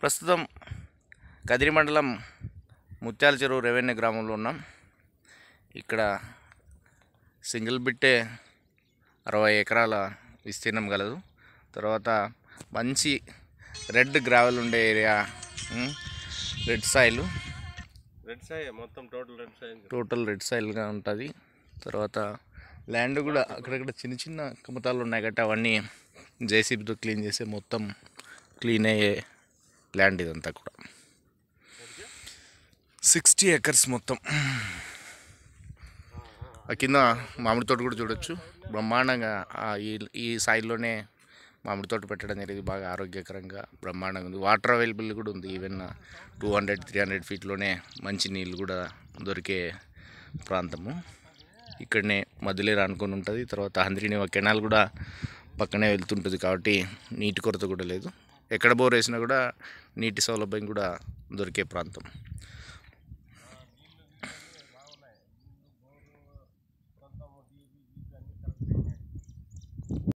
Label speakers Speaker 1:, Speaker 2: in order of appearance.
Speaker 1: ప్రస్తుతం కదిరి మండలం ముత్యాల చెరువు రెవెన్యూ గ్రామంలో ఉన్నాం. ఇక్కడ సింగిల్ బిట్టే 60 ఎకరాల విస్తీర్ణం కలదు. తర్వాత మంచి రెడ్ గ్రావెల్ ఉండే ఏరియా, రెడ్ సాయిల్
Speaker 2: మొత్తం
Speaker 1: టోటల్ రెడ్ సాయిల్గా ఉంటుంది. తర్వాత ల్యాండ్ కూడా అక్కడక్కడ చిన్న చిన్న కమతాలు ఉన్నాయి కాబట్టి అవన్నీ జేసీబీతో క్లీన్ చేసే మొత్తం క్లీన్ అయ్యే ల్యాండ్ ఇదంతా కూడా 60 ఎకర్స్ మొత్తం. కింద మామిడి తోట కూడా చూడొచ్చు. బ్రహ్మాండంగా ఈ సాయిల్లోనే మామిడి తోట పెట్టడం జరిగింది. బాగా ఆరోగ్యకరంగా బ్రహ్మాండంగా ఉంది. వాటర్ అవైలబుల్ కూడా ఉంది. ఈవెన్ 200-300 ఫీట్లోనే మంచి నీళ్ళు కూడా దొరికే ప్రాంతము. ఇక్కడనే మధ్యలో అనుకొని ఉంటుంది. తర్వాత హంద్రీనివా కెనాల్ కూడా పక్కనే వెళ్తుంటుంది కాబట్టి నీటి కొరత కూడా లేదు. ఎక్కడ బోర్ వేసినా కూడా నీటి సౌలభ్యం కూడా దొరికే ప్రాంతం.